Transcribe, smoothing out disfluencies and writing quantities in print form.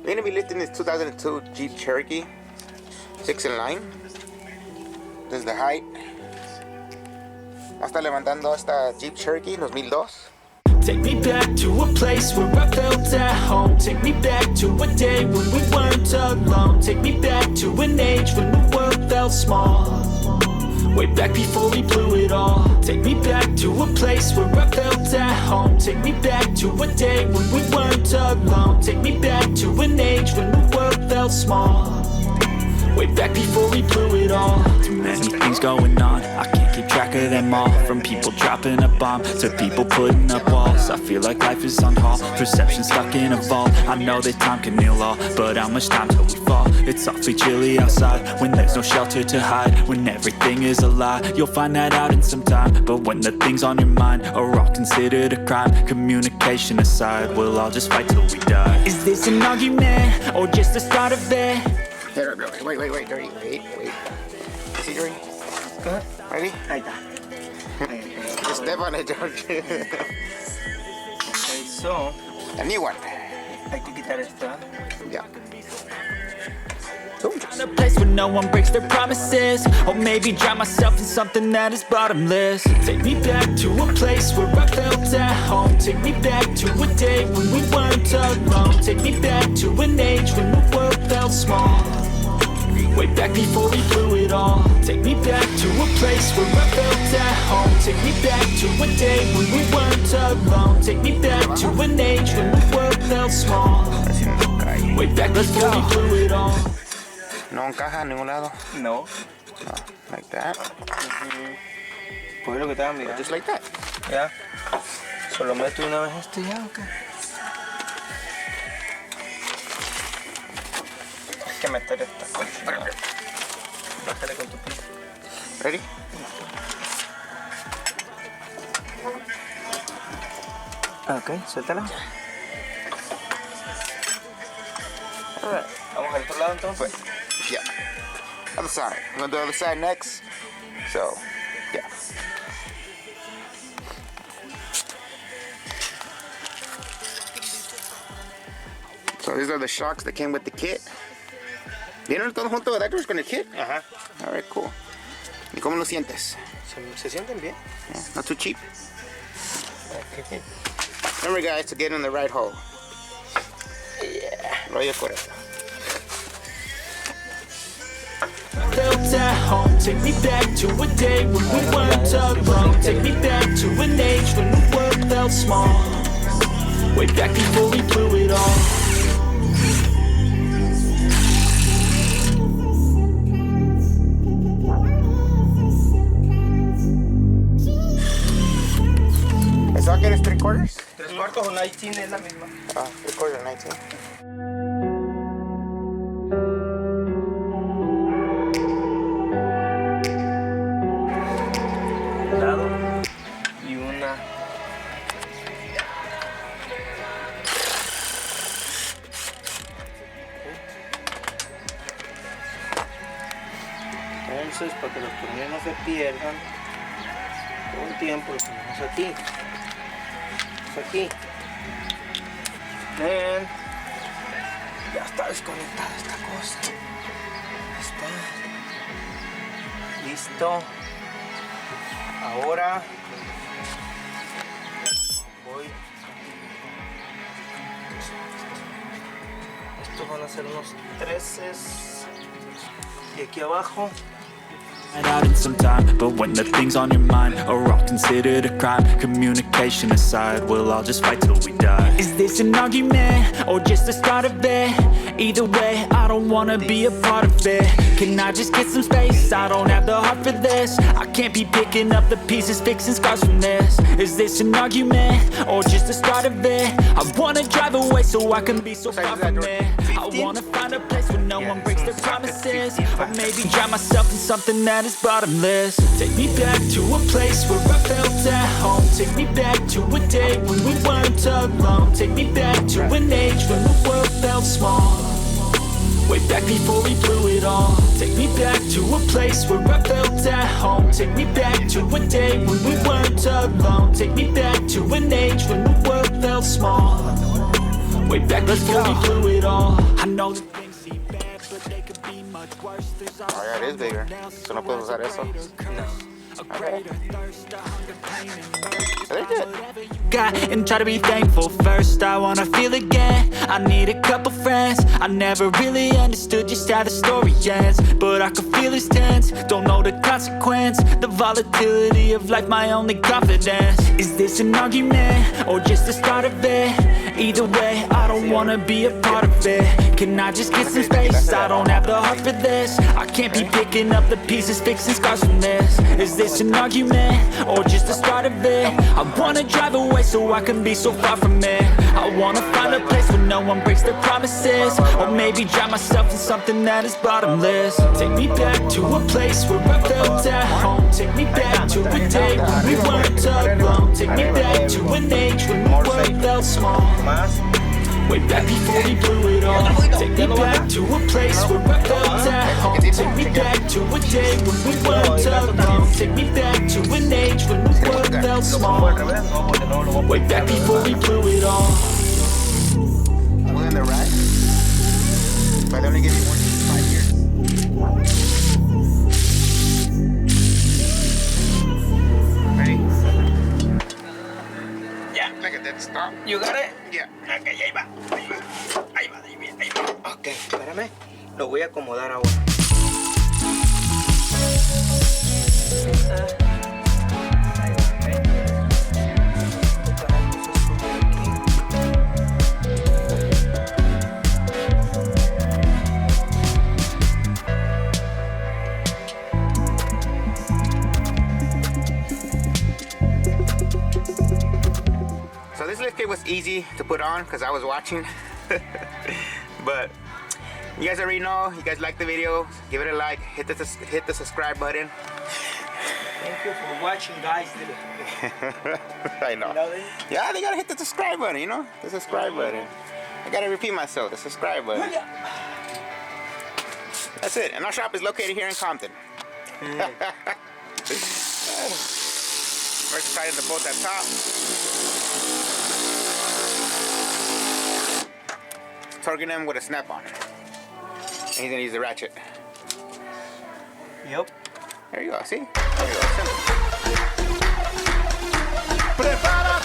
We're gonna be lifting this 2002 Jeep Cherokee 6 in line. This is the height. Vamos a estar levantando esta Jeep Cherokee 2002. Take me back to a place where I felt at home. Take me back to a day when we weren't alone. Take me back to an age when the world felt small. Way back before we blew it all. Take me back to a place where I felt at home. Take me back to a day when we weren't alone. Take me back to an age when the world felt small. Way back before we blew it all. Too many things going on, I can't keep track of them all. From people dropping a bomb to people putting up walls. I feel like life is on hold, perception stuck in a vault. I know that time can heal all, but how much time till we fall? It's awfully chilly outside, when there's no shelter to hide. When everything is a lie, you'll find that out in some time. But when the things on your mind are all considered a crime, communication aside, we'll all just fight till we die. Is this an argument, or just the start of it? Wait, Dirty. Wait. See, Dirty? Go ahead. Ready? Ahí está. Just step on it, George. Okay, so, A new one. hay que quitar esta. Yeah. A place where no one breaks their promises. Or maybe drown myself in something that is bottomless. Take me back to a place where I felt at home. Take me back to a day when we weren't alone. Take me back to an age when the world felt small. Way back before we blew it all. Take me back to a place where I felt at home. Take me back to a day when we weren't alone. Take me back to an age when the world felt small. Way back before we blew it all. No encaja en ningún lado. No. Like that. Pues lo que estaba mirando. Just like that. Ya. Solo meto una vez esto ya, ok. Hay que meter esta cosa. Bájale con tu pie. Ready? Ok, suéltala. Alright. Vamos al otro lado entonces. Yeah. Other side. We're gonna do the other side next. So, yeah. So these are the shocks that came with the kit. ¿Vienen todos juntos con el kit? Ajá. Alright, cool. ¿Y cómo lo sientes? ¿Se sienten bien? Yeah, not too cheap. Okay. Remember, guys, to get in the right hole. Yeah. Rollo por eso. Felt at home. Take me back to a day when we weren't alone. Take me back to an age when the world felt small. Way back before we blew it all. ¿El socket es 3/4? 3/4 o 19 es la misma. Ah, 3/4, 19. Lado y una. Entonces, para que los tornillos no se pierdan, todo el tiempo los ponemos aquí. Aquí. Ven. Ya está desconectada esta cosa. Está. Listo. Ahora voy. Estos van a ser unos 13 y aquí abajo. Out in some time, but when the things on your mind are all considered a crime, communication aside, we'll all just fight till we die. Is this an argument, or just the start of it? Either way, I don't wanna be a part of it. Can I just get some space? I don't have the heart for this. I can't be picking up the pieces, fixing scars from this. Is this an argument, or just the start of it? I wanna drive away so I can be so far from it. I wanna find a place where no one breaks their promises. Or maybe drown myself in something that is bottomless. Take me back to a place where I felt at home. Take me back to a day when we weren't alone. Take me back to an age when the world felt small. Way back before we blew it all. Take me back to a place where I felt at home. Take me back to a day when we weren't alone. Take me back to an age when the world felt small. Way back before we blew it all. I know that things seem bad, but they could be much worse. There's Oh yeah, it is bigger. So no puedes usar eso. Okay. They're good. Got and try to be thankful first. I wanna feel again. I need a couple friends. I never really understood just how the story ends, but I can feel it's tense. Don't know the consequence. The volatility of life, my only confidence. Is this an argument or just the start of it? Either way, I don't wanna be a part of it. Can I just get some space? I don't have the heart for this. I can't be picking up the pieces, fixing scars from this. Is this an argument or just the start of it? I wanna drive away so I can be so far from it. I wanna find a place where no one breaks their promises, or maybe drown myself in something that is bottomless. Take me back to a place where I felt at home. Take me back to a day when we weren't alone. Take me back to an age when the world felt small. Way back before we blew it all. Take me back to a place where I felt at home. Take me back to a day when we weren't alone. Take me back to an age when the world felt small. Way back before we blew it all. We're in the right. But they only give you 1 to 5 years. Ready? Ya. Look at that stop. You got it? Yeah. Ok, ahí va. Ahí va. Ok, espérame. Lo voy a acomodar ahora. So this lift kit was easy to put on because I was watching. But you guys already know, you guys like the video, give it a like, hit the subscribe button. Thank you for watching, guys. I know. You know this? Yeah, they gotta hit the subscribe button, you know? The subscribe button. I gotta repeat myself, the subscribe button. That's it. And our shop is located here in Compton. First tighten the bolt at top. Torquing them with a snap-on. And he's gonna use the ratchet. Yep. There you go, see? There you go. Prepara